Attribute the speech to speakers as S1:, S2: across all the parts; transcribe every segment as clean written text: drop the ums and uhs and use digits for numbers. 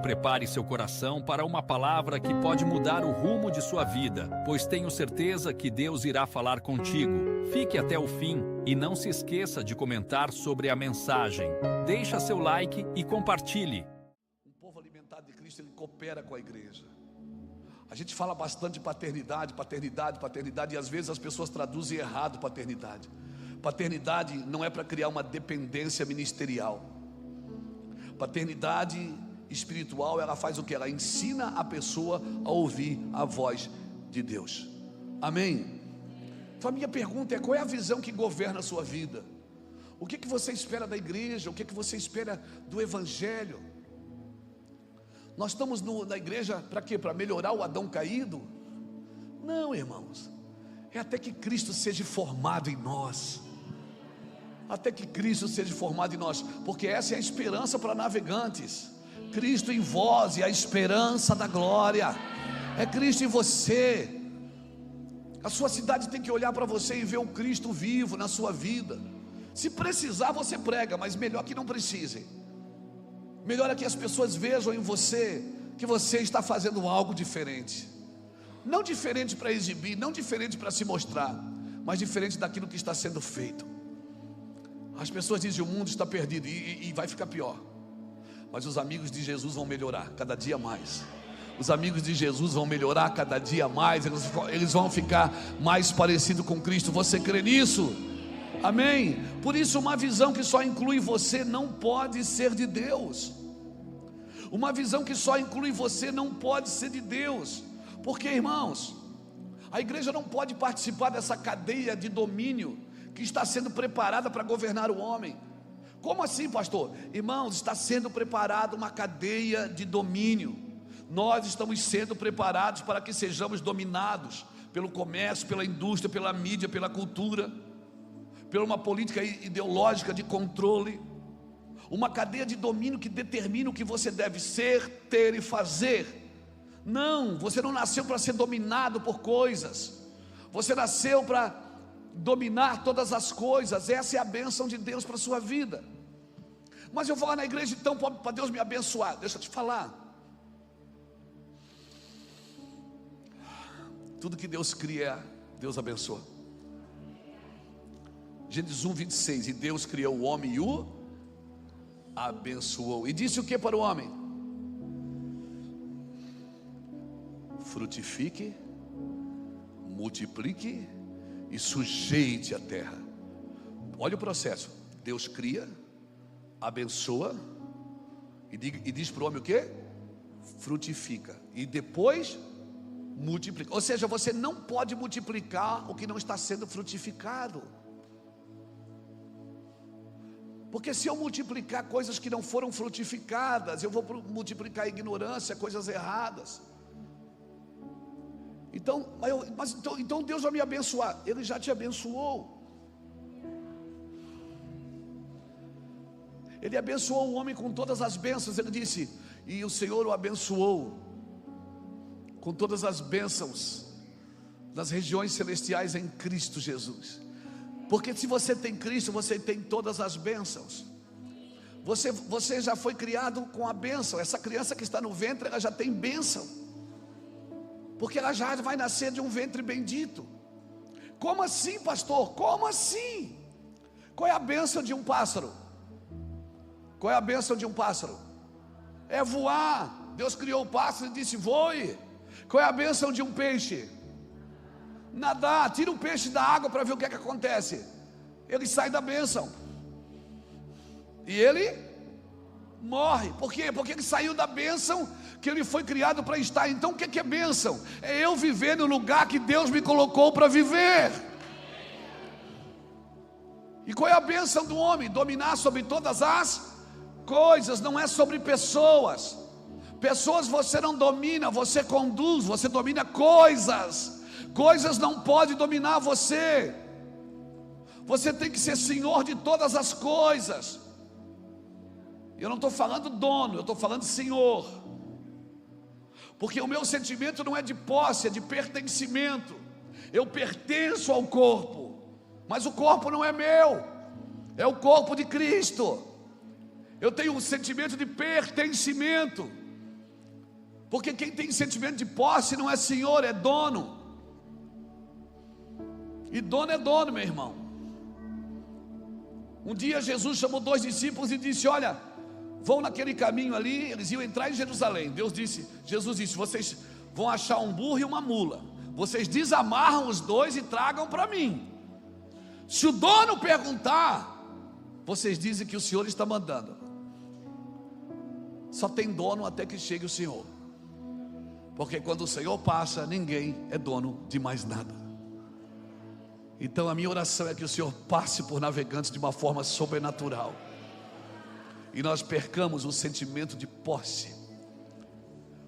S1: prepare seu coração para uma palavra que pode mudar o rumo de sua vida, pois tenho certeza que Deus irá falar contigo. Fique até o fim e não se esqueça de comentar sobre a mensagem. Deixa seu like e compartilhe.
S2: Um povo alimentado de Cristo, ele coopera com a igreja. A gente fala bastante de paternidade, paternidade, paternidade, e às vezes as pessoas traduzem errado paternidade. Paternidade não é para criar uma dependência ministerial. Paternidade espiritual, ela faz o que? Ela ensina a pessoa a ouvir a voz de Deus. Amém? Então a minha pergunta é: qual é a visão que governa a sua vida? O que você espera da igreja? O que você espera do evangelho? Nós estamos na igreja para quê? Para melhorar o Adão caído? Não, irmãos. É até que Cristo seja formado em nós. Até que Cristo seja formado em nós. Porque essa é a esperança para navegantes. Cristo em vós e a esperança da glória. É Cristo em você. A sua cidade tem que olhar para você e ver o Cristo vivo na sua vida. Se precisar, você prega, mas melhor que não precise. Melhor é que as pessoas vejam em você que você está fazendo algo diferente. Não diferente para exibir, não diferente para se mostrar, mas diferente daquilo que está sendo feito. As pessoas dizem: o mundo está perdido, e vai ficar pior. Mas os amigos de Jesus vão melhorar cada dia mais. Os amigos de Jesus vão melhorar cada dia mais. Eles vão ficar mais parecidos com Cristo. Você crê nisso? Amém? Por isso, uma visão que só inclui você não pode ser de Deus. Uma visão que só inclui você não pode ser de Deus. Porque, irmãos, a igreja não pode participar dessa cadeia de domínio que está sendo preparada para governar o homem. Como assim, pastor? Irmãos, está sendo preparada uma cadeia de domínio. Nós estamos sendo preparados para que sejamos dominados pelo comércio, pela indústria, pela mídia, pela cultura, por uma política ideológica de controle, uma cadeia de domínio que determina o que você deve ser, ter e fazer. Não, você não nasceu para ser dominado por coisas, você nasceu para dominar todas as coisas. Essa é a bênção de Deus para a sua vida. Mas eu vou lá na igreja então para Deus me abençoar. Deixa eu te falar, tudo que Deus cria, Deus abençoa. Gênesis 1:26, e Deus criou o homem e o abençoou, e disse o que para o homem? Frutifique, multiplique e sujeite a terra. Olha o processo. Deus cria, abençoa e diz para o homem o que? Frutifica, e depois multiplica. Ou seja, você não pode multiplicar o que não está sendo frutificado. Porque se eu multiplicar coisas que não foram frutificadas, eu vou multiplicar ignorância, coisas erradas. Então Deus vai me abençoar. Ele já te abençoou. Ele abençoou o homem com todas as bênçãos. Ele disse: e o Senhor o abençoou com todas as bênçãos das regiões celestiais em Cristo Jesus. Porque se você tem Cristo, você tem todas as bênçãos. Você já foi criado com a bênção. Essa criança que está no ventre, ela já tem bênção, porque ela já vai nascer de um ventre bendito. Como assim, pastor? Como assim? Qual é a bênção de um pássaro? Qual é a bênção de um pássaro? É voar. Deus criou o pássaro e disse: voe. Qual é a bênção de um peixe? Nadar. Tira o peixe da água para ver o que é que acontece. Ele sai da bênção e ele morre. Por quê? Porque ele saiu da bênção que ele foi criado para estar. Então o que é bênção? É eu viver no lugar que Deus me colocou para viver. E qual é a bênção do homem? Dominar sobre todas as coisas. Não é sobre pessoas. Pessoas você não domina, você conduz. Você domina coisas. Coisas não podem dominar você. Você tem que ser senhor de todas as coisas. Eu não estou falando dono, eu estou falando senhor. Porque o meu sentimento não é de posse, é de pertencimento. Eu pertenço ao corpo, mas o corpo não é meu, é o corpo de Cristo. Eu tenho um sentimento de pertencimento. Porque quem tem sentimento de posse não é senhor, é dono. E dono é dono, meu irmão. Um dia Jesus chamou 2 discípulos e disse: olha, vão naquele caminho ali. Eles iam entrar em Jerusalém. Jesus disse: vocês vão achar um burro e uma mula, vocês desamarram os 2 e tragam para mim. Se o dono perguntar, vocês dizem que o Senhor está mandando. Só tem dono até que chegue o Senhor. Porque quando o Senhor passa, ninguém é dono de mais nada. Então a minha oração é que o Senhor passe por Navegantes de uma forma sobrenatural, e nós percamos o sentimento de posse.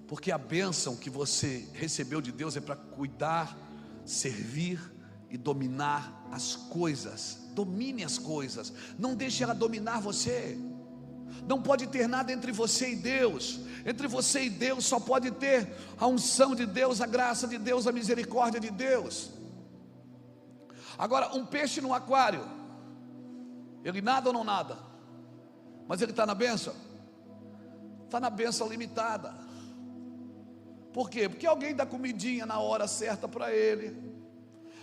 S2: Porque a bênção que você recebeu de Deus é para cuidar, servir e dominar as coisas. Domine as coisas, não deixe ela dominar você. Não pode ter nada entre você e Deus. Entre você e Deus só pode ter a unção de Deus, a graça de Deus, a misericórdia de Deus. Agora, um peixe no aquário, ele nada ou não nada? Mas ele está na bênção? Está na bênção limitada. Por quê? Porque alguém dá comidinha na hora certa para ele,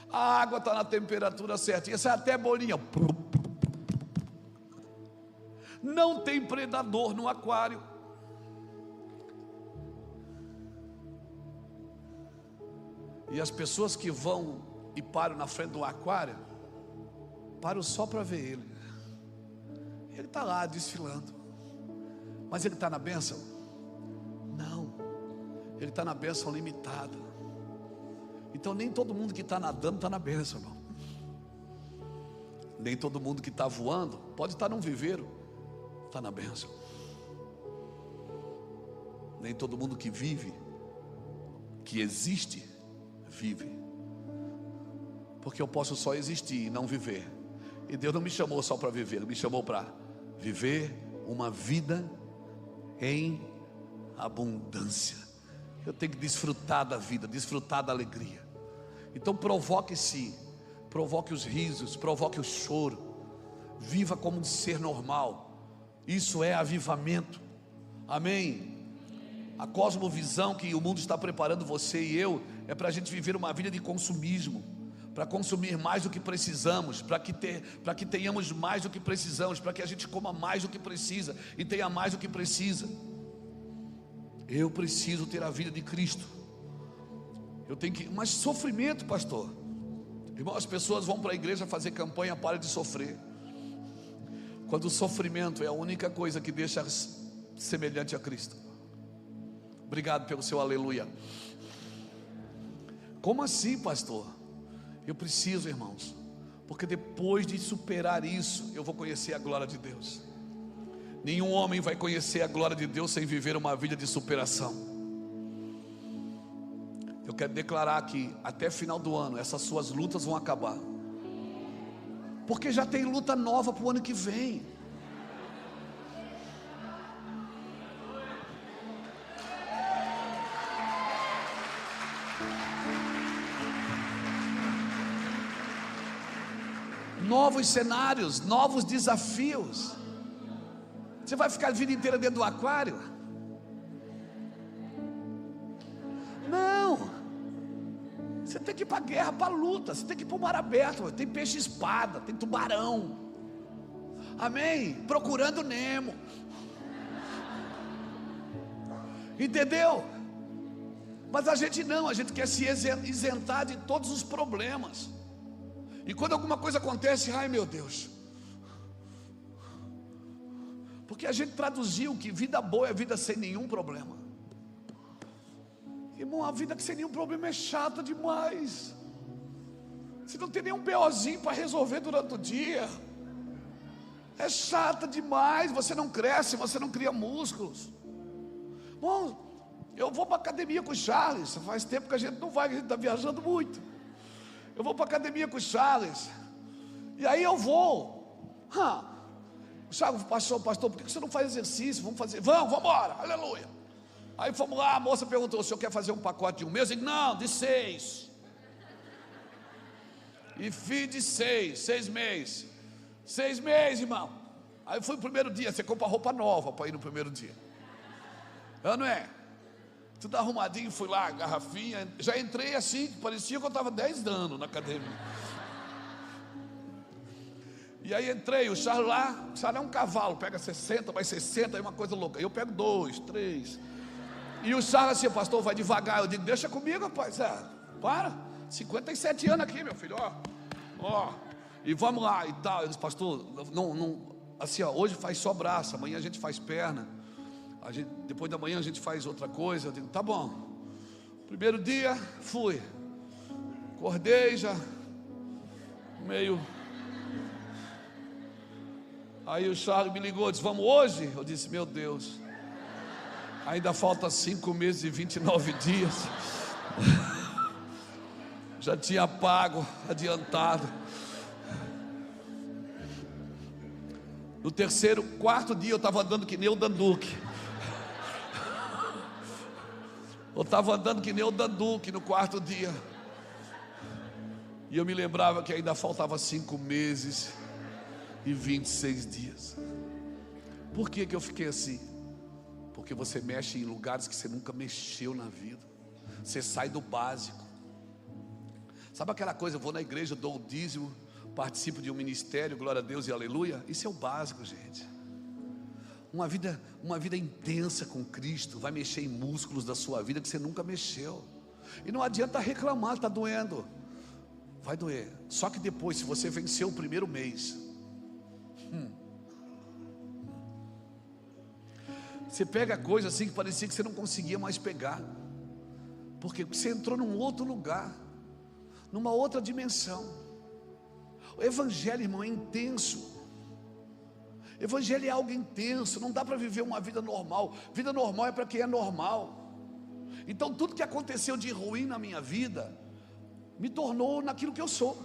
S2: a água está na temperatura certinha, sai até bolinha. Não tem predador no aquário. E as pessoas que vão e param na frente do aquário, param só para ver ele. Ele está lá desfilando. Mas ele está na bênção? Não. Ele está na bênção limitada. Então nem todo mundo que está nadando está na bênção, irmão. Nem todo mundo que está voando, pode estar num viveiro, está na bênção. Nem todo mundo que vive, que existe, vive. Porque eu posso só existir e não viver. E Deus não me chamou só para viver, Ele me chamou para viver uma vida em abundância. Eu tenho que desfrutar da vida, desfrutar da alegria. Então provoque-se, provoque os risos, provoque o choro. Viva como um ser normal. Isso é avivamento. Amém. A cosmovisão que o mundo está preparando você e eu é para a gente viver uma vida de consumismo, para consumir mais do que precisamos, para que tenhamos mais do que precisamos, para que a gente coma mais do que precisa e tenha mais do que precisa. Eu preciso ter a vida de Cristo. Eu tenho que, mas sofrimento, pastor. Irmão, as pessoas vão para a igreja fazer campanha para de sofrer, quando o sofrimento é a única coisa que deixa semelhante a Cristo. Obrigado pelo seu aleluia. Como assim, pastor? Eu preciso, irmãos, porque depois de superar isso, eu vou conhecer a glória de Deus. Nenhum homem vai conhecer a glória de Deus sem viver uma vida de superação. Eu quero declarar que até final do ano essas suas lutas vão acabar, porque já tem luta nova para o ano que vem. Novos cenários, novos desafios. Você vai ficar a vida inteira dentro do aquário? Não. Você tem que ir para a guerra, para a luta. Você tem que ir para o mar aberto. Tem peixe-espada, tem tubarão. Amém? Procurando Nemo. Entendeu? Mas a gente não, a gente quer se isentar de todos os problemas. E quando alguma coisa acontece, ai meu Deus, porque a gente traduziu que vida boa é vida sem nenhum problema. Irmão, a vida sem nenhum problema é chata demais. Você não tem nenhum BOzinho para resolver durante o dia. É chata demais, você não cresce, você não cria músculos. Bom, eu vou para a academia com o Charles, faz tempo que a gente não vai, que a gente está viajando muito. Eu vou para a academia com o Charles, e aí eu vou. O Charles, pastor, por que você não faz exercício? Vamos fazer, vamos embora, aleluia. Aí fomos lá, a moça perguntou: o senhor quer fazer um pacote de um mês? Eu disse: não, de 6. E fiz de 6 meses. 6 meses, irmão. Aí fui no primeiro dia, você compra roupa nova para ir no primeiro dia. Não é? tudo arrumadinho, fui lá, garrafinha. Já entrei assim, parecia que eu estava 10 anos na academia. E aí entrei, o Charles lá, o Charles é um cavalo, pega 60, vai 60, é uma coisa louca. Eu pego 2, 3. E o Charles assim, pastor, vai devagar. Eu digo, deixa comigo, rapaz. Para, 57 anos aqui, meu filho, ó. E vamos lá e tal. Eu disse, pastor, não, assim, ó, hoje faz só braço, amanhã a gente faz perna. Depois da manhã a gente faz outra coisa. Eu digo, tá bom. Primeiro dia, fui. Acordei já, meio. Aí o Charles me ligou, disse, vamos hoje? Eu disse, meu Deus, ainda falta 5 meses e 29 dias. Já tinha pago, adiantado. No quarto dia eu estava andando que nem o Danduque. Eu estava andando que nem o Danduque no quarto dia. E eu me lembrava que ainda faltava 5 meses e 26 dias. Por que eu fiquei assim? Porque você mexe em lugares que você nunca mexeu na vida. Você sai do básico. Sabe aquela coisa, eu vou na igreja, dou o dízimo, participo de um ministério, glória a Deus e aleluia. Isso é o básico, gente. Uma vida intensa com Cristo vai mexer em músculos da sua vida que você nunca mexeu. E não adianta reclamar, está doendo. Vai doer. Só que depois, se você vencer o primeiro mês, você pega coisa assim que parecia que você não conseguia mais pegar, porque você entrou num outro lugar, numa outra dimensão. O evangelho, irmão, é intenso. Evangelho é algo intenso. Não dá para viver uma vida normal. Vida normal é para quem é normal. Então tudo que aconteceu de ruim na minha vida me tornou naquilo que eu sou,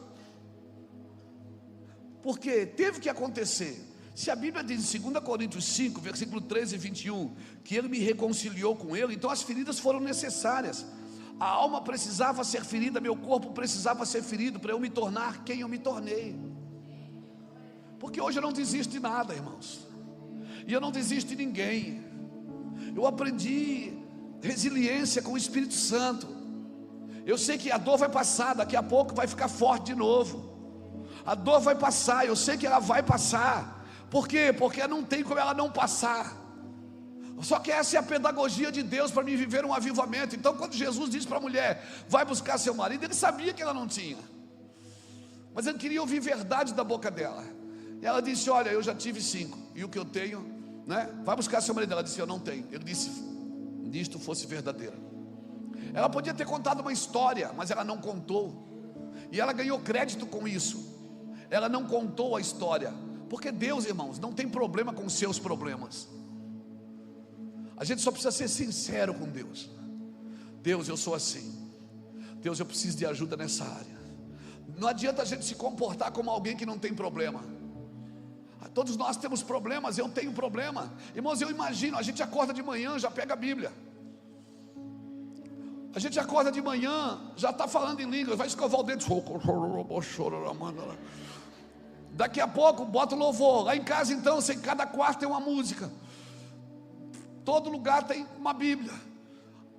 S2: porque teve que acontecer. Se a Bíblia diz em 2 Coríntios 5, versículo 13 e 21, que Ele me reconciliou com Ele, então as feridas foram necessárias. A alma precisava ser ferida, meu corpo precisava ser ferido, para eu me tornar quem eu me tornei. Porque hoje eu não desisto de nada, irmãos, e eu não desisto de ninguém. Eu aprendi resiliência com o Espírito Santo. Eu sei que a dor vai passar, daqui a pouco vai ficar forte de novo. A dor vai passar, eu sei que ela vai passar. Por quê? Porque não tem como ela não passar. Só que essa é a pedagogia de Deus para mim viver um avivamento. Então quando Jesus disse para a mulher, vai buscar seu marido, ele sabia que ela não tinha, mas ele queria ouvir verdade da boca dela. E ela disse, olha, eu já tive 5, e o que eu tenho, né? Vai buscar seu marido. Ela disse, eu não tenho. Ele disse, nisto fosse verdadeira. Ela podia ter contado uma história, mas ela não contou. E ela ganhou crédito com isso. Ela não contou a história. Porque Deus, irmãos, não tem problema com os seus problemas. A gente só precisa ser sincero com Deus. Deus, eu sou assim. Deus, eu preciso de ajuda nessa área. Não adianta a gente se comportar como alguém que não tem problema. Todos nós temos problemas, eu tenho problema. Irmãos, eu imagino, a gente acorda de manhã, já pega a Bíblia. A gente acorda de manhã, já está falando em línguas, vai escovar o dente. Daqui a pouco, bota o louvor. Lá em casa então, em cada quarto tem uma música. Todo lugar tem uma Bíblia.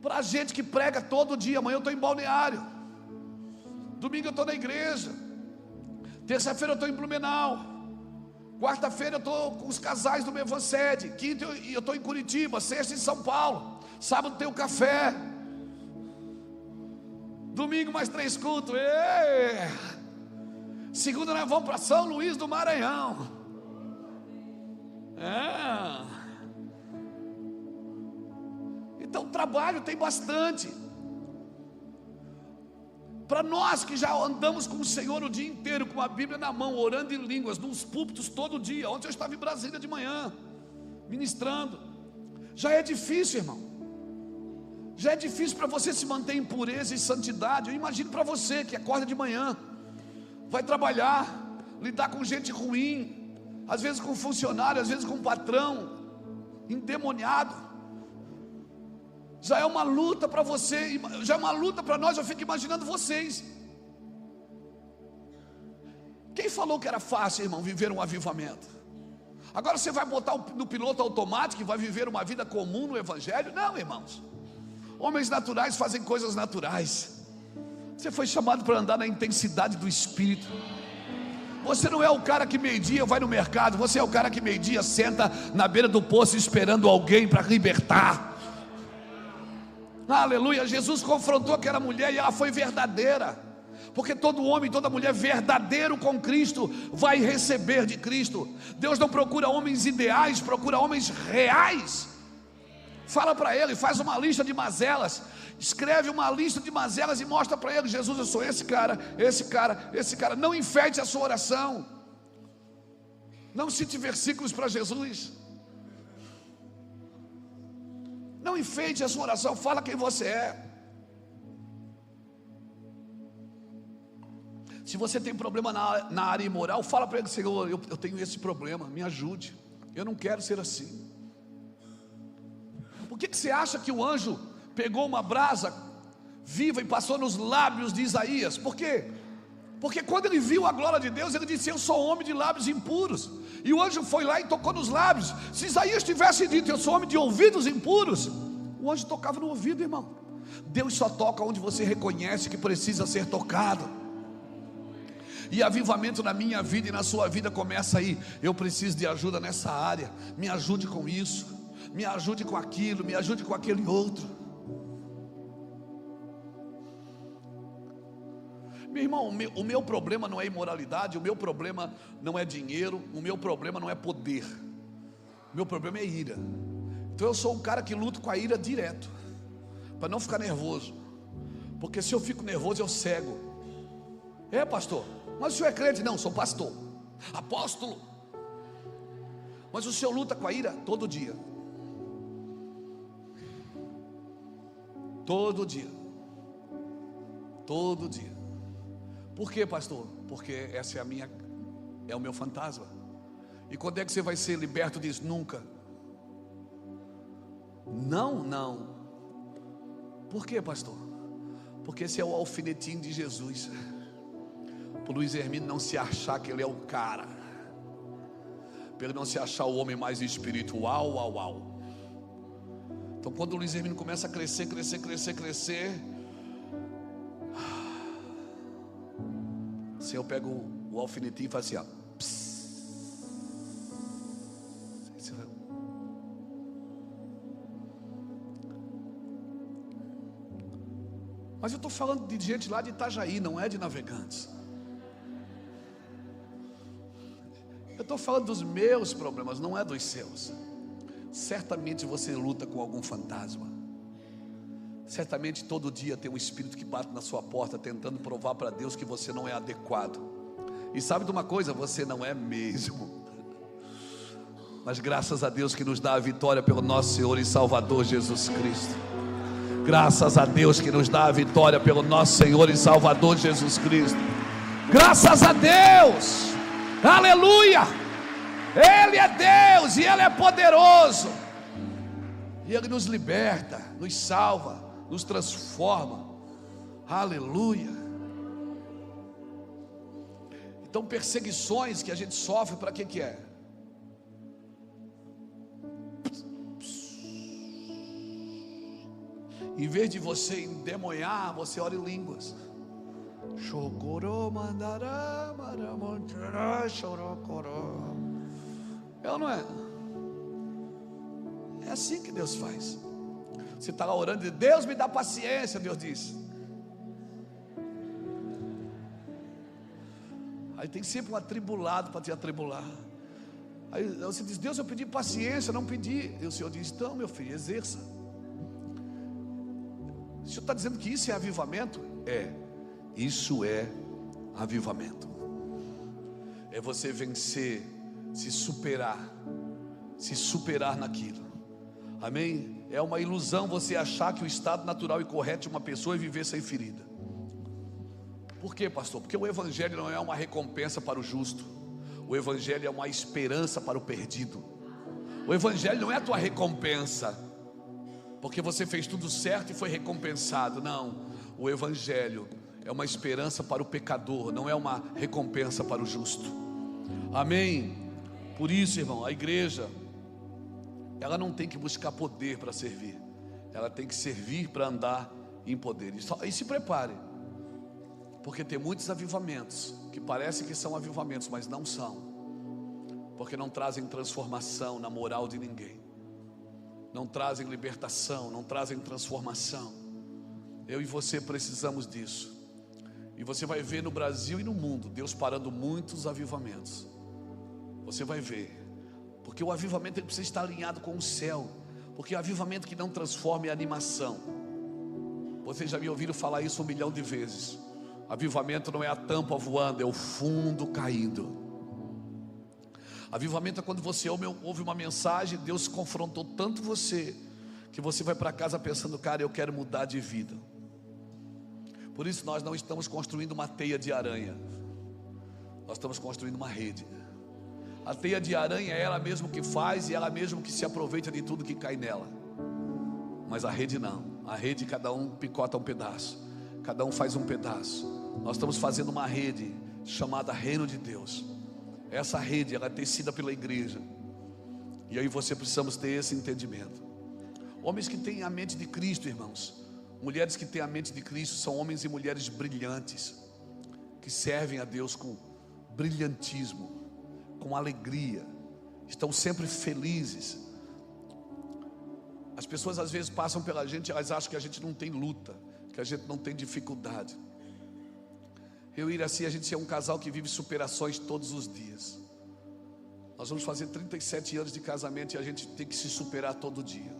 S2: Para gente que prega todo dia. Amanhã eu estou em Balneário. Domingo eu estou na igreja. Terça-feira eu estou em Blumenau. Quarta-feira eu estou com os casais do meu Evansede. Quinta eu estou em Curitiba. Sexta em São Paulo. Sábado tem o café. Domingo mais 3 cultos. Segunda nós vamos para São Luís do Maranhão. Então trabalho tem bastante. Para nós que já andamos com o Senhor o dia inteiro, com a Bíblia na mão, orando em línguas, nos púlpitos todo dia. Ontem eu estava em Brasília de manhã, ministrando. Já é difícil, irmão. Já é difícil para você se manter em pureza e santidade. Eu imagino para você que acorda de manhã, vai trabalhar, lidar com gente ruim, às vezes com funcionário, às vezes com patrão endemoniado. Já é uma luta para você, já é uma luta para nós. Eu fico imaginando vocês. Quem falou que era fácil, irmão, viver um avivamento? Agora você vai botar no piloto automático e vai viver uma vida comum no Evangelho? Não, irmãos. Homens naturais fazem coisas naturais. Você foi chamado para andar na intensidade do Espírito. Você não é o cara que meio-dia vai no mercado. Você é o cara que meio-dia senta na beira do poço esperando alguém para libertar. Aleluia. Jesus confrontou aquela mulher e ela foi verdadeira. Porque todo homem, toda mulher verdadeiro com Cristo vai receber de Cristo. Deus não procura homens ideais, procura homens reais. Fala para ele, faz uma lista de mazelas. Escreve uma lista de mazelas e mostra para ele: Jesus, eu sou esse cara, esse cara, esse cara. Não enfeite a sua oração. Não cite versículos para Jesus. Não enfeite a sua oração. Fala quem você é. Se você tem problema na área imoral, fala para ele: Senhor, eu tenho esse problema, me ajude. Eu não quero ser assim. Por que você acha que o anjo pegou uma brasa viva e passou nos lábios de Isaías? Por quê? Porque quando ele viu a glória de Deus, ele disse: eu sou homem de lábios impuros. E o anjo foi lá e tocou nos lábios. Se Isaías tivesse dito: eu sou homem de ouvidos impuros, o anjo tocava no ouvido, irmão. Deus só toca onde você reconhece que precisa ser tocado. E avivamento na minha vida e na sua vida começa aí. Eu preciso de ajuda nessa área. Me ajude com isso, me ajude com aquilo, me ajude com aquele outro. Meu irmão, o meu problema não é imoralidade, o meu problema não é dinheiro, o meu problema não é poder, o meu problema é ira. Então eu sou um cara que luta com a ira direto, para não ficar nervoso, porque se eu fico nervoso eu cego. É, pastor, mas o senhor é crente? Não, sou pastor, apóstolo. Mas o senhor luta com a ira todo dia. Todo dia. Todo dia. Por quê, pastor? Porque essa é o meu fantasma. E quando é que você vai ser liberto disso? Nunca. Não. Por quê, pastor? Porque esse é o alfinetinho de Jesus. Para o Luiz Hermínio não se achar que ele é o cara, para ele não se achar o homem mais espiritual. Então quando o Luiz Hermínio começa a crescer, assim eu pego o alfinetinho e faço assim, ó. Mas eu estou falando de gente lá de Itajaí, não é de Navegantes. Eu estou falando dos meus problemas, não é dos seus. Certamente você luta com algum fantasma. Certamente todo dia tem um espírito que bate na sua porta, tentando provar para Deus que você não é adequado. E sabe de uma coisa? Você não é mesmo. Mas graças a Deus que nos dá a vitória pelo nosso Senhor e Salvador Jesus Cristo. Graças a Deus que nos dá a vitória pelo nosso Senhor e Salvador Jesus Cristo. Graças a Deus. Aleluia! Ele é Deus e Ele é poderoso. E Ele nos liberta, nos salva, nos transforma. Aleluia! Então perseguições que a gente sofre, para que é? Em vez de você endemonhar, você ora em línguas. É ou não é? É assim que Deus faz. Você está lá orando e Deus me dá paciência, Deus diz. Aí tem sempre um atribulado para te atribular. Aí você diz: Deus, eu pedi paciência, não pedi. E o Senhor diz: então, meu filho, exerça. O Senhor está dizendo que isso é avivamento? É. Isso é avivamento. É você vencer, se superar naquilo. Amém? É uma ilusão você achar que o estado natural e correto de uma pessoa é viver sem ferida. Por quê, pastor? Porque o evangelho não é uma recompensa para o justo. O evangelho é uma esperança para o perdido. O evangelho não é a tua recompensa, porque você fez tudo certo e foi recompensado. Não, o evangelho é uma esperança para o pecador, não é uma recompensa para o justo. Amém? Por isso, irmão, a igreja, ela não tem que buscar poder para servir, ela tem que servir para andar em poder. E se prepare, porque tem muitos avivamentos que parecem que são avivamentos, mas não são, porque não trazem transformação na moral de ninguém, não trazem libertação, não trazem transformação. Eu e você precisamos disso. E você vai ver no Brasil e no mundo Deus parando muitos avivamentos. Você vai ver, porque o avivamento ele precisa estar alinhado com o céu, porque o avivamento que não transforma é animação. Vocês já me ouviram falar isso 1 milhão de vezes. Avivamento não é a tampa voando, é o fundo caindo. Avivamento é quando você ouve uma mensagem, Deus confrontou tanto você, que você vai para casa pensando, cara, eu quero mudar de vida. Por isso nós não estamos construindo uma teia de aranha, nós estamos construindo uma rede. A teia de aranha é ela mesma que faz e ela mesma que se aproveita de tudo que cai nela. Mas a rede não. A rede cada um picota um pedaço, cada um faz um pedaço. Nós estamos fazendo uma rede chamada Reino de Deus. Essa rede ela é tecida pela igreja. E aí você precisamos ter esse entendimento. Homens que têm a mente de Cristo, irmãos, mulheres que têm a mente de Cristo, são homens e mulheres brilhantes, que servem a Deus com brilhantismo, com alegria, estão sempre felizes. As pessoas às vezes passam pela gente, elas acham que a gente não tem luta, que a gente não tem dificuldade. Eu e Iraci, a gente é um casal que vive superações todos os dias. Nós vamos fazer 37 anos de casamento e a gente tem que se superar todo dia.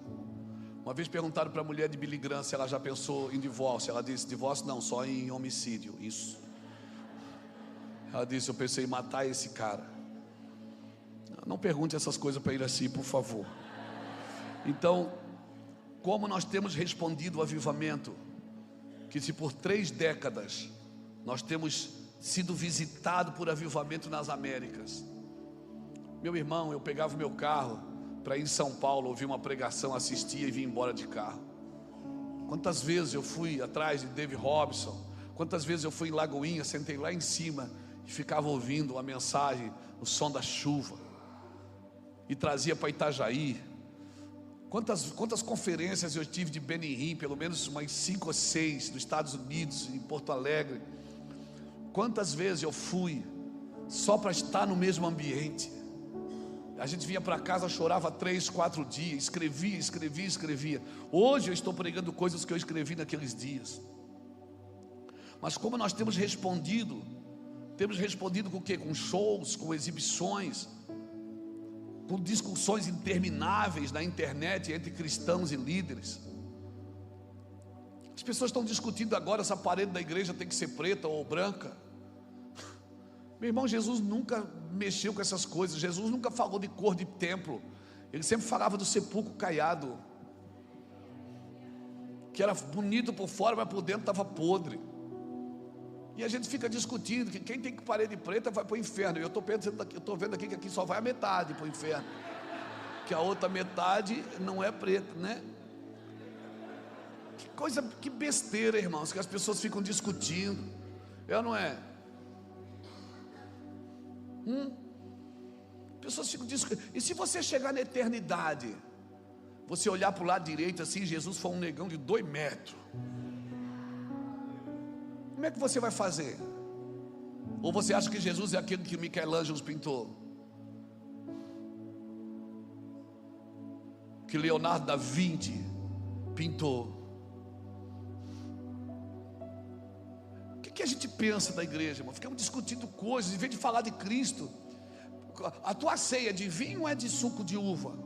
S2: Uma vez perguntaram para a mulher de Billy Graham se ela já pensou em divórcio. Ela disse, divórcio não, só em homicídio. Isso. Ela disse, eu pensei em matar esse cara. Não pergunte essas coisas para Iraci, por favor. Então, como nós temos respondido ao avivamento, que se por 3 décadas nós temos sido visitados por avivamento nas Américas. Meu irmão, eu pegava o meu carro para ir em São Paulo, ouvir uma pregação, assistia e vinha embora de carro. Quantas vezes eu fui atrás de Dave Robson, quantas vezes eu fui em Lagoinha, sentei lá em cima e ficava ouvindo a mensagem, o som da chuva, e trazia para Itajaí. Quantas conferências eu tive de Benihim, pelo menos umas 5 ou 6 nos Estados Unidos, em Porto Alegre. Quantas vezes eu fui só para estar no mesmo ambiente. A gente vinha para casa, chorava 3, 4 dias, escrevia. Hoje eu estou pregando coisas que eu escrevi naqueles dias. Mas como nós temos respondido com o quê? Com shows, com exibições, com discussões intermináveis na internet entre cristãos e líderes. As pessoas estão discutindo agora se a parede da igreja tem que ser preta ou branca. Meu irmão, Jesus nunca mexeu com essas coisas. Jesus nunca falou de cor de templo. Ele sempre falava do sepulcro caiado, que era bonito por fora, mas por dentro estava podre. E a gente fica discutindo que quem tem parede preta vai para o inferno. E eu estou vendo aqui que aqui só vai a metade para o inferno, que a outra metade não é preta, né? Que coisa, que besteira, irmãos, que as pessoas ficam discutindo. Eu não é? Pessoas ficam discutindo. E se você chegar na eternidade, você olhar para o lado direito assim, Jesus foi um negão de 2 metros. Como é que você vai fazer? Ou você acha que Jesus é aquele que Michelangelo pintou? Que Leonardo da Vinci pintou? O que a gente pensa da igreja, irmão? Ficamos discutindo coisas, em vez de falar de Cristo. A tua ceia é de vinho ou é de suco de uva?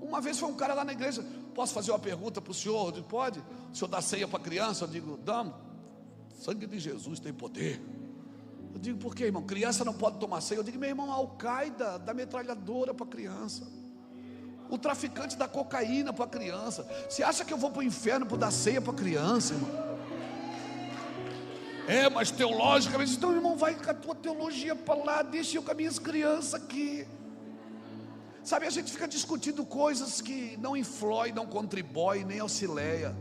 S2: Uma vez foi um cara lá na igreja, posso fazer uma pergunta para o senhor? Eu digo, pode? O senhor dá ceia para criança? Eu digo, damos. Sangue de Jesus tem poder. Eu digo, por quê, irmão? Criança não pode tomar ceia. Eu digo, meu irmão, a Al-Qaeda dá metralhadora para criança, o traficante dá cocaína para criança. Você acha que eu vou para o inferno por dar ceia para criança, irmão? Mas teologicamente, então, irmão, vai com a tua teologia para lá, deixa eu com as minhas crianças aqui. Sabe, a gente fica discutindo coisas que não influem, não contribuem, nem auxilia.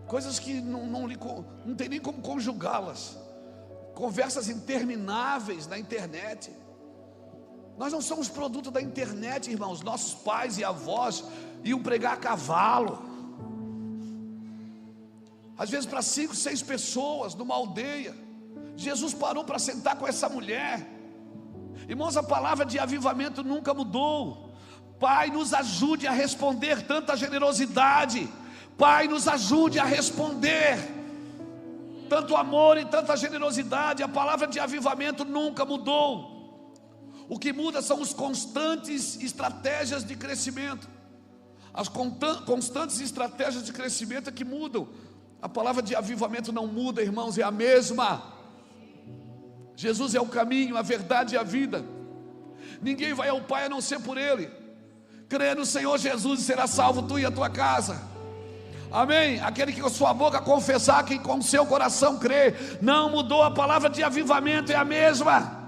S2: Coisas que não tem nem como conjugá-las. Conversas intermináveis na internet. Nós não somos produto da internet, irmãos. Nossos pais e avós iam pregar a cavalo, às vezes para 5, 6 pessoas numa aldeia. Jesus parou para sentar com essa mulher. Irmãos, a palavra de avivamento nunca mudou. Pai, nos ajude a responder tanta generosidade. Pai, nos ajude a responder tanto amor e tanta generosidade. A palavra de avivamento nunca mudou. O que muda são as constantes estratégias de crescimento. As constantes estratégias de crescimento é que mudam. A palavra de avivamento não muda, irmãos, é a mesma. Jesus é o caminho, a verdade e a vida. Ninguém vai ao Pai a não ser por Ele. Crê no Senhor Jesus e será salvo tu e a tua casa. Amém? Aquele que com sua boca confessar, que com seu coração crê. Não mudou, a palavra de avivamento é a mesma.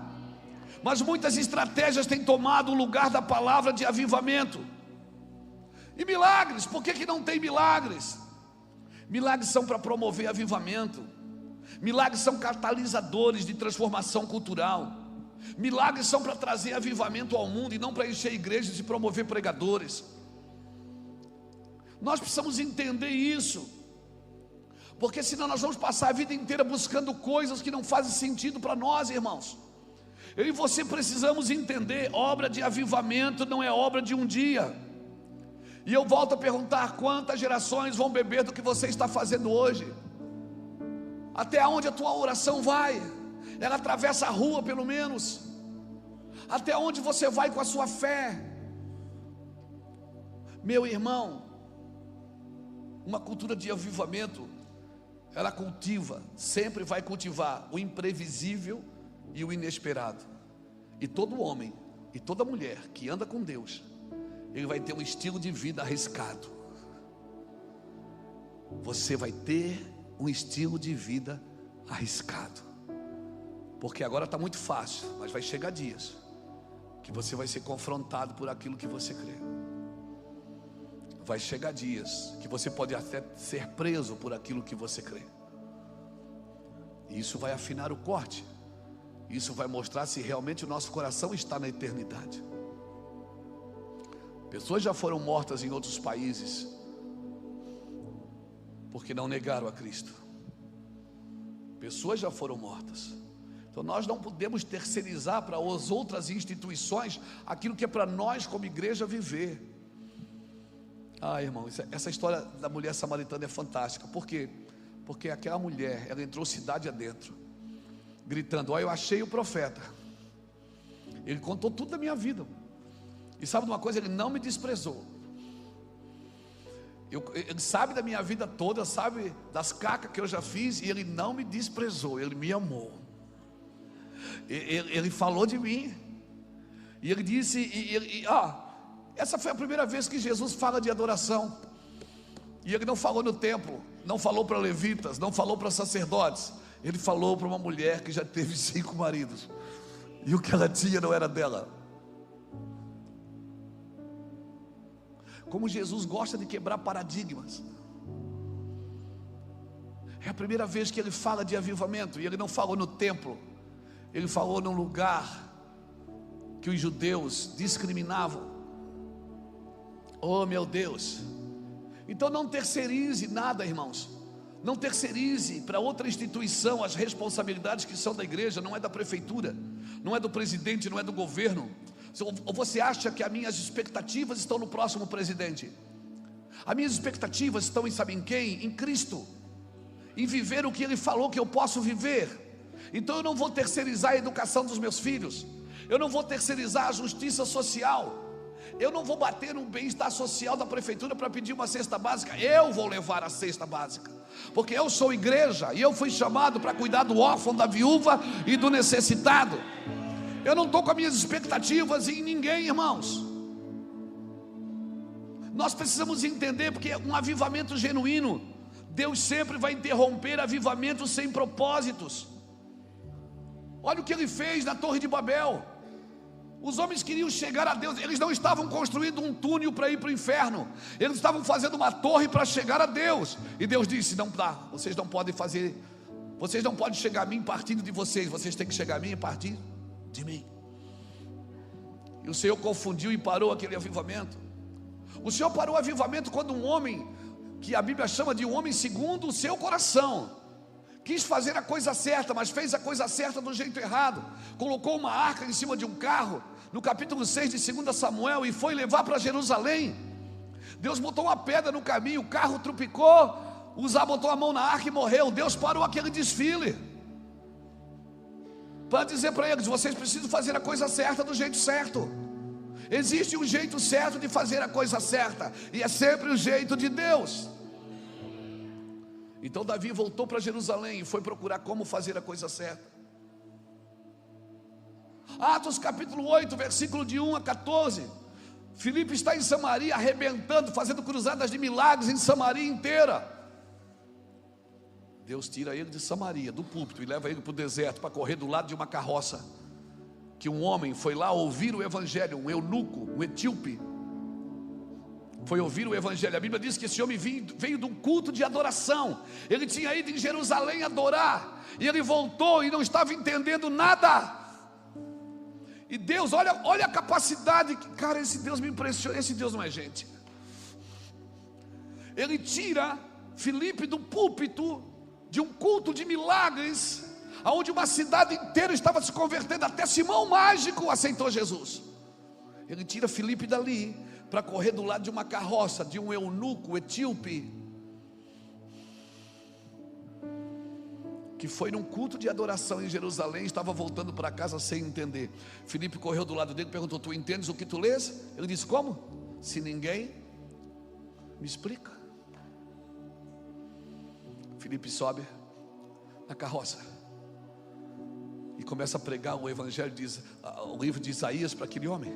S2: Mas muitas estratégias têm tomado o lugar da palavra de avivamento. E milagres, por que não tem milagres? Milagres são para promover avivamento. Milagres são catalisadores de transformação cultural. Milagres são para trazer avivamento ao mundo e não para encher igrejas e promover pregadores. Nós precisamos entender isso, porque senão nós vamos passar a vida inteira buscando coisas que não fazem sentido para nós, irmãos. Eu e você precisamos entender: obra de avivamento não é obra de um dia. E eu volto a perguntar: quantas gerações vão beber do que você está fazendo hoje? Até onde a tua oração vai? Ela atravessa a rua pelo menos? Até onde você vai com a sua fé? Meu irmão, uma cultura de avivamento, ela cultiva, sempre vai cultivar o imprevisível e o inesperado. E todo homem e toda mulher que anda com Deus, ele vai ter um estilo de vida arriscado. Você vai ter um estilo de vida arriscado, porque agora está muito fácil, mas vai chegar dias que você vai ser confrontado por aquilo que você crê. Vai chegar dias que você pode até ser preso por aquilo que você crê. E isso vai afinar o corte. Isso vai mostrar se realmente o nosso coração está na eternidade. Pessoas já foram mortas em outros países porque não negaram a Cristo. Pessoas já foram mortas. Então nós não podemos terceirizar para as outras instituições aquilo que é para nós como igreja viver. Irmão, essa história da mulher samaritana é fantástica. Por quê? Porque aquela mulher, ela entrou cidade adentro, gritando: olha, eu achei o profeta. Ele contou tudo da minha vida. E sabe de uma coisa? Ele não me desprezou. Ele sabe da minha vida toda, sabe das cacas que eu já fiz, e ele não me desprezou, ele me amou. Ele falou de mim. E ele disse, essa foi a primeira vez que Jesus fala de adoração. E ele não falou no templo, não falou para levitas, não falou para sacerdotes. Ele falou para uma mulher que já teve 5 maridos, e o que ela tinha não era dela. Como Jesus gosta de quebrar paradigmas. É a primeira vez que ele fala de avivamento. E ele não falou no templo, ele falou num lugar que os judeus discriminavam. Oh meu Deus. Então não terceirize nada, irmãos. Não terceirize para outra instituição as responsabilidades que são da igreja. Não é da prefeitura, não é do presidente, não é do governo. Ou você acha que as minhas expectativas estão no próximo presidente? As minhas expectativas estão em, sabe em quem? Em Cristo. Em viver o que Ele falou que eu posso viver. Então eu não vou terceirizar a educação dos meus filhos. Eu não vou terceirizar a justiça social. Eu não vou bater no bem-estar social da prefeitura para pedir uma cesta básica. Eu vou levar a cesta básica, porque eu sou igreja e eu fui chamado para cuidar do órfão, da viúva e do necessitado. Eu não estou com as minhas expectativas em ninguém, irmãos. Nós precisamos entender, porque um avivamento genuíno, Deus sempre vai interromper avivamentos sem propósitos. Olha o que Ele fez na Torre de Babel. Os homens queriam chegar a Deus. Eles não estavam construindo um túnel para ir para o inferno. Eles estavam fazendo uma torre para chegar a Deus. E Deus disse: não dá, vocês não podem fazer. Vocês não podem chegar a mim partindo de vocês. Vocês têm que chegar a mim a partir de mim. E o Senhor confundiu e parou aquele avivamento. O Senhor parou o avivamento quando um homem, que a Bíblia chama de um homem segundo o seu coração, quis fazer a coisa certa, mas fez a coisa certa do jeito errado. Colocou uma arca em cima de um carro, no capítulo 6 de 2 Samuel, e foi levar para Jerusalém. Deus botou uma pedra no caminho, o carro trupicou, Uzá botou a mão na arca e morreu. Deus parou aquele desfile para dizer para eles: vocês precisam fazer a coisa certa do jeito certo. Existe um jeito certo de fazer a coisa certa, e é sempre o jeito de Deus. Então Davi voltou para Jerusalém e foi procurar como fazer a coisa certa. Atos capítulo 8, versículo de 1 a 14. Filipe está em Samaria arrebentando, fazendo cruzadas de milagres em Samaria inteira. Deus tira ele de Samaria, do púlpito, e leva ele para o deserto, para correr do lado de uma carroça. Que um homem foi lá ouvir o evangelho, um eunuco, um etíope, foi ouvir o evangelho. A Bíblia diz que esse homem veio de um culto de adoração. Ele tinha ido em Jerusalém adorar, e ele voltou e não estava entendendo nada. E Deus, olha a capacidade, cara, esse Deus me impressiona. Esse Deus não é gente. Ele tira Filipe do púlpito de um culto de milagres, onde uma cidade inteira estava se convertendo, até Simão Mágico aceitou Jesus. Ele tira Filipe dali para correr do lado de uma carroça de um eunuco etíope, que foi num culto de adoração em Jerusalém, estava voltando para casa sem entender. Filipe correu do lado dele e perguntou: tu entendes o que tu lês? Ele disse: como? Se ninguém me explica. Filipe sobe na carroça e começa a pregar o evangelho, o livro de Isaías para aquele homem.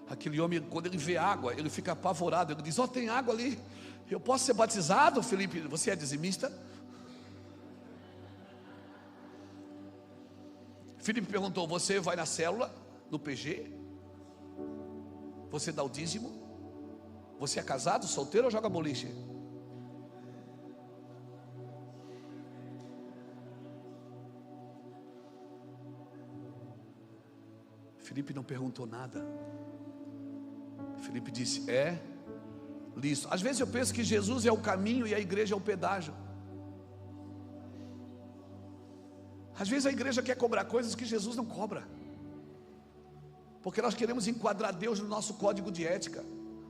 S2: Aquele homem, quando ele vê água, ele fica apavorado. Ele diz: ó, tem água ali, eu posso ser batizado? Filipe, você é dizimista? Filipe perguntou: você vai na célula, no PG? Você dá o dízimo? Você é casado, solteiro ou joga boliche? Filipe não perguntou nada. Filipe disse: é lícito. Às vezes eu penso que Jesus é o caminho e a igreja é o pedágio. Às vezes a igreja quer cobrar coisas que Jesus não cobra, porque nós queremos enquadrar Deus no nosso código de ética.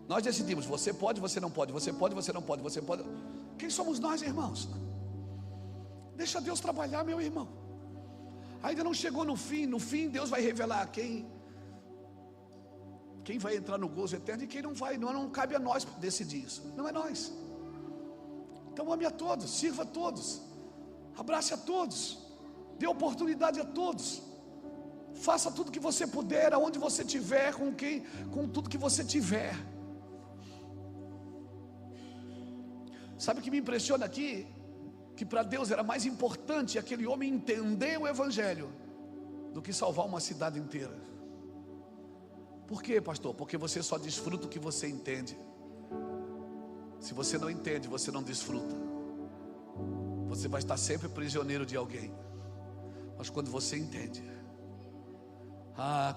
S2: Nós decidimos: você pode, você não pode, você pode, você não pode, você pode. Quem somos nós, irmãos? Deixa Deus trabalhar, meu irmão. Ainda não chegou no fim Deus vai revelar quem vai entrar no gozo eterno e quem não vai. Não cabe a nós decidir isso, não é nós. Então ame a todos, sirva a todos, abrace a todos, dê oportunidade a todos, faça tudo que você puder, aonde você estiver, com tudo que você tiver. Sabe o que me impressiona aqui? Que para Deus era mais importante aquele homem entender o evangelho do que salvar uma cidade inteira. Por quê, pastor? Porque você só desfruta o que você entende. Se você não entende, você não desfruta. Você vai estar sempre prisioneiro de alguém. Mas quando você entende,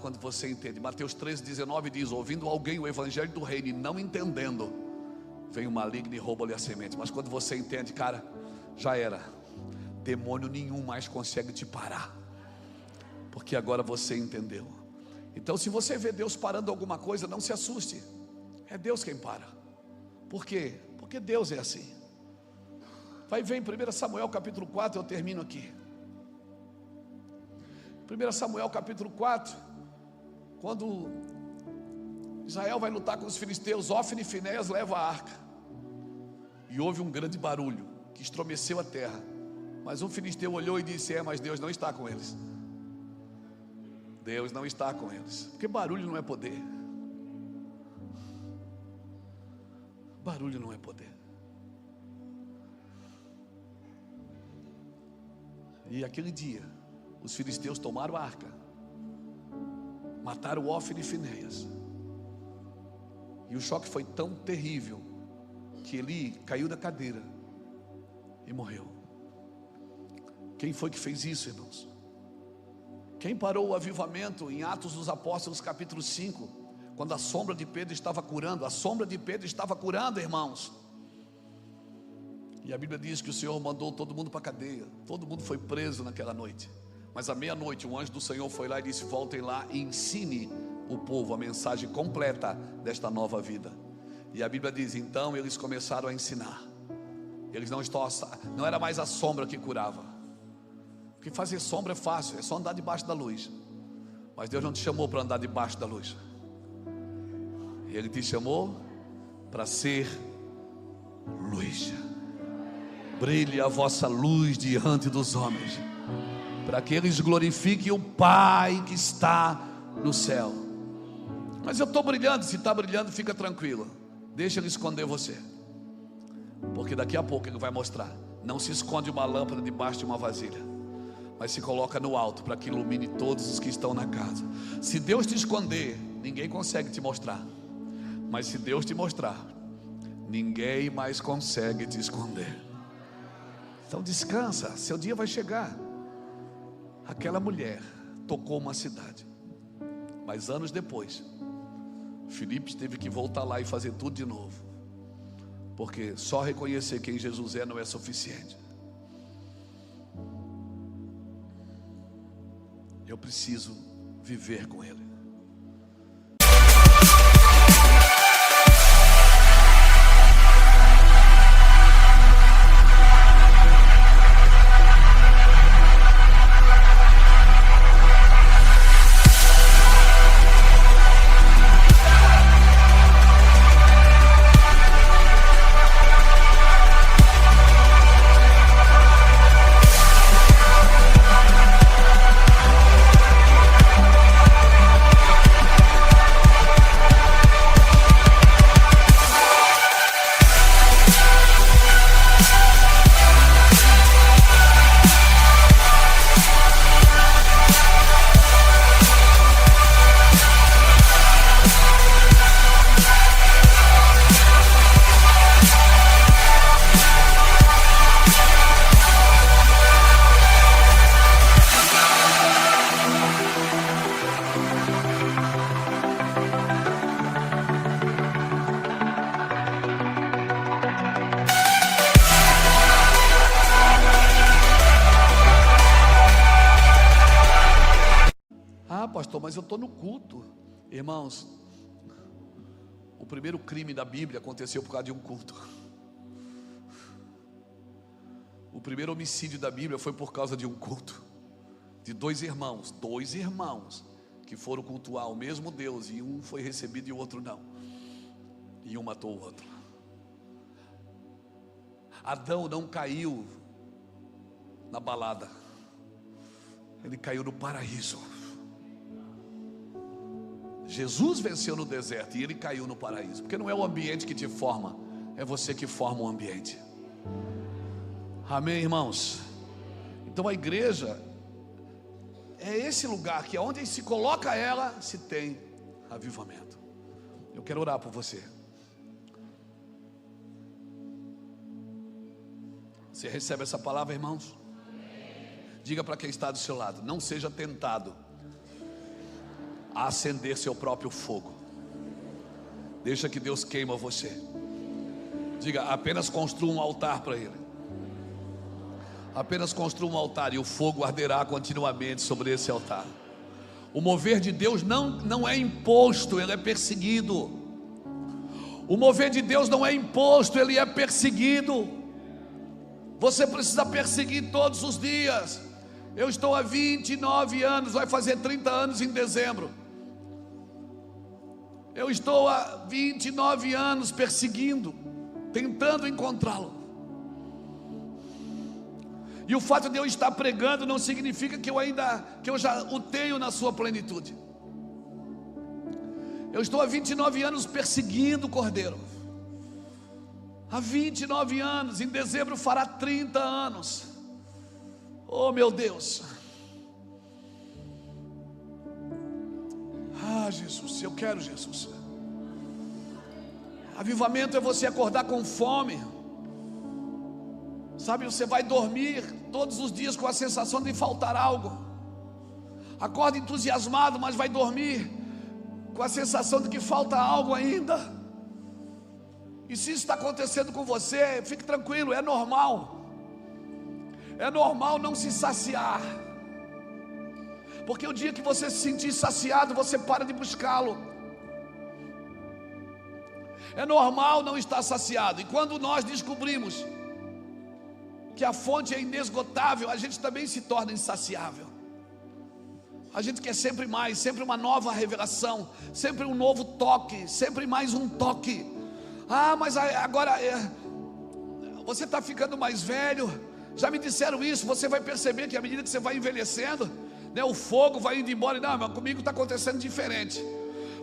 S2: quando você entende, Mateus 13:19 diz: ouvindo alguém o evangelho do reino e não entendendo, vem o maligno e rouba-lhe a semente. Mas quando você entende, cara, já era. Demônio nenhum mais consegue te parar, porque agora você entendeu. Então, se você vê Deus parando alguma coisa, não se assuste. É Deus quem para. Por quê? Porque Deus é assim. Vai ver em 1 Samuel capítulo 4, eu termino aqui. 1 Samuel capítulo 4, quando Israel vai lutar com os filisteus, Ofni e Finéias levam a arca, e houve um grande barulho que estremeceu a terra. Mas um filisteu olhou e disse: mas Deus não está com eles. Deus não está com eles. Porque barulho não é poder. Barulho não é poder. E aquele dia, os filisteus tomaram a arca, mataram Ofni e Finéias, e o choque foi tão terrível que Eli caiu da cadeira e morreu. Quem foi que fez isso, irmãos? Quem parou o avivamento em Atos dos Apóstolos capítulo 5, quando a sombra de Pedro estava curando? A sombra de Pedro estava curando, irmãos. E a Bíblia diz que o Senhor mandou todo mundo para a cadeia. Todo mundo foi preso naquela noite. Mas à meia-noite um anjo do Senhor foi lá e disse: voltem lá e ensine o povo a mensagem completa desta nova vida. E a Bíblia diz: então eles começaram a ensinar. Eles não era mais a sombra que curava, porque fazer sombra é fácil, é só andar debaixo da luz. Mas Deus não te chamou para andar debaixo da luz. Ele te chamou para ser luz. Brilhe a vossa luz diante dos homens, para que eles glorifiquem o Pai que está no céu. Mas eu estou brilhando. Se está brilhando, fica tranquilo, deixa Ele esconder você, porque daqui a pouco Ele vai mostrar. Não se esconde uma lâmpada debaixo de uma vasilha, mas se coloca no alto, para que ilumine todos os que estão na casa. Se Deus te esconder, ninguém consegue te mostrar. Mas se Deus te mostrar, ninguém mais consegue te esconder. Então descansa, seu dia vai chegar. Aquela mulher tocou uma cidade, mas anos depois Filipe teve que voltar lá e fazer tudo de novo, porque só reconhecer quem Jesus é não é suficiente. Eu preciso viver com Ele. Pastor, mas eu estou no culto. Irmãos, o primeiro crime da Bíblia aconteceu por causa de um culto. O primeiro homicídio da Bíblia foi por causa de um culto, de dois irmãos que foram cultuar o mesmo Deus, e um foi recebido e o outro não, e um matou o outro. Adão não caiu na balada, ele caiu no paraíso. Jesus venceu no deserto e ele caiu no paraíso, porque não é o ambiente que te forma, é você que forma o ambiente. Amém, irmãos? Então a igreja é esse lugar que onde se coloca ela, se tem avivamento. Eu quero orar por você. Você recebe essa palavra, irmãos? Diga para quem está do seu lado: não seja tentado a acender seu próprio fogo. Deixa que Deus queima você. Diga: apenas construa um altar para Ele. Apenas construa um altar e o fogo arderá continuamente sobre esse altar. O mover de Deus não é imposto, ele é perseguido. O mover de Deus não é imposto, ele é perseguido. Você precisa perseguir todos os dias. Eu estou há 29 anos, vai fazer 30 anos em dezembro. Eu estou há 29 anos perseguindo, tentando encontrá-lo. E o fato de eu estar pregando não significa que eu já o tenho na sua plenitude. Eu estou há 29 anos perseguindo o Cordeiro. Há 29 anos, em dezembro fará 30 anos. Oh meu Deus. Ah, Jesus, eu quero Jesus. Avivamento é você acordar com fome. Sabe, você vai dormir todos os dias com a sensação de faltar algo. Acorda entusiasmado, mas vai dormir com a sensação de que falta algo ainda. E se isso está acontecendo com você, fique tranquilo, é normal. É normal não se saciar, porque o dia que você se sentir saciado, você para de buscá-lo. É normal não estar saciado. E quando nós descobrimos que a fonte é inesgotável, a gente também se torna insaciável. A gente quer sempre mais, sempre uma nova revelação, sempre um novo toque, sempre mais um toque. Ah, mas agora você está ficando mais velho. Já me disseram isso. Você vai perceber que à medida que você vai envelhecendo, né, o fogo vai indo embora. Não, mas comigo está acontecendo diferente.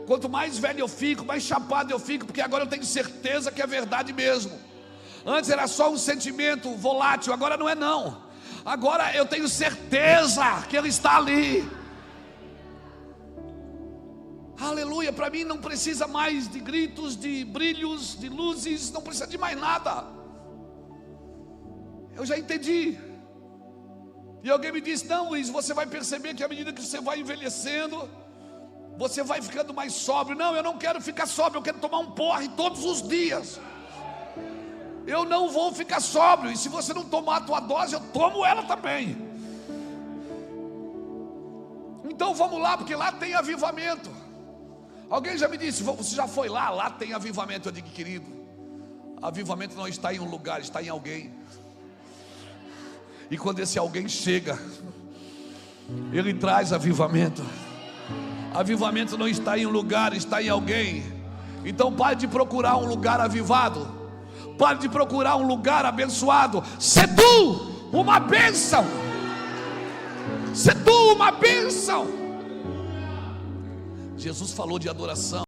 S2: Quanto mais velho eu fico, mais chapado eu fico, porque agora eu tenho certeza que é verdade mesmo. Antes era só um sentimento volátil, agora não é não. Agora eu tenho certeza que Ele está ali. Aleluia, para mim não precisa mais de gritos, de brilhos, de luzes, não precisa de mais nada. Eu já entendi. E alguém me disse: não, Luiz, você vai perceber que à medida que você vai envelhecendo, você vai ficando mais sóbrio. Não, eu não quero ficar sóbrio, eu quero tomar um porre todos os dias. Eu não vou ficar sóbrio, e se você não tomar a tua dose, eu tomo ela também. Então vamos lá, porque lá tem avivamento. Alguém já me disse: você já foi lá? Lá tem avivamento. Eu digo: querido, avivamento não está em um lugar, está em alguém. E quando esse alguém chega, ele traz avivamento. Avivamento não está em um lugar, está em alguém. Então pare de procurar um lugar avivado, pare de procurar um lugar abençoado. Sê tu uma bênção. Sê tu uma bênção. Jesus falou de adoração.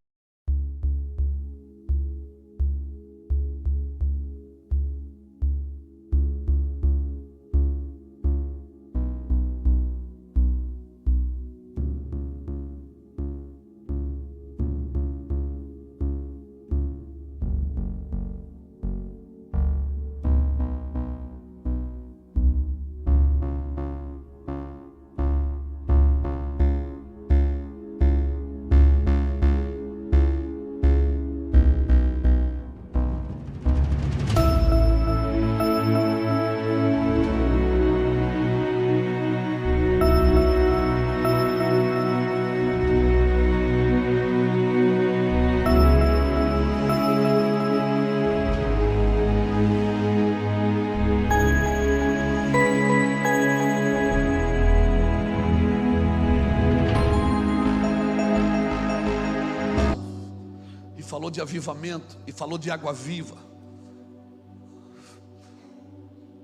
S2: Falou de avivamento e falou de água viva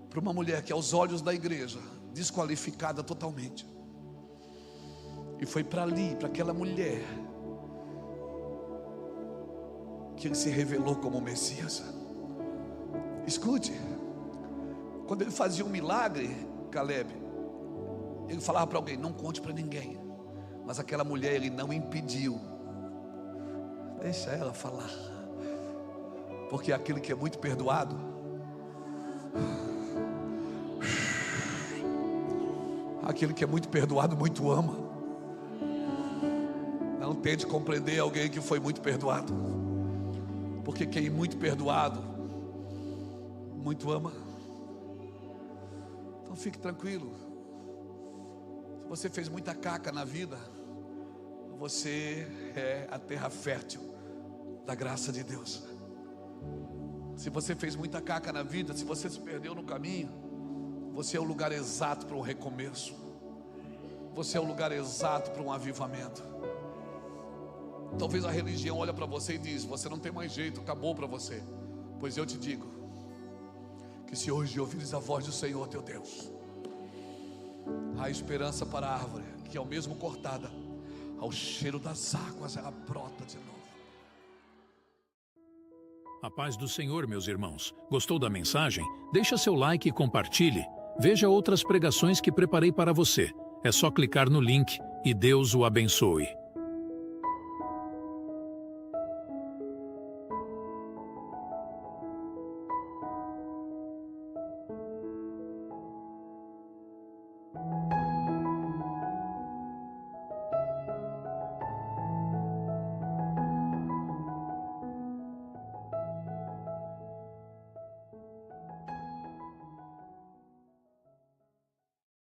S2: para uma mulher que aos olhos da igreja desqualificada totalmente, e foi para ali, para aquela mulher, que Ele se revelou como o Messias. Escute, quando Ele fazia um milagre, Caleb, Ele falava para alguém: não conte para ninguém. Mas aquela mulher Ele não impediu. Deixa ela falar, porque aquele que é muito perdoado, aquele que é muito perdoado muito ama. Não tente compreender alguém que foi muito perdoado, porque quem é muito perdoado muito ama. Então fique tranquilo. Se você fez muita caca na vida, você é a terra fértil da graça de Deus. Se você fez muita caca na vida, se você se perdeu no caminho, você é o lugar exato para um recomeço. Você é o lugar exato para um avivamento. Talvez a religião olha para você e diz: você não tem mais jeito, acabou para você. Pois eu te digo que se hoje ouvires a voz do Senhor teu Deus, há esperança para a árvore, que ao mesmo cortada, ao cheiro das águas ela brota de novo.
S1: A paz do Senhor, meus irmãos. Gostou da mensagem? Deixa seu like e compartilhe. Veja outras pregações que preparei para você. É só clicar no link e Deus o abençoe.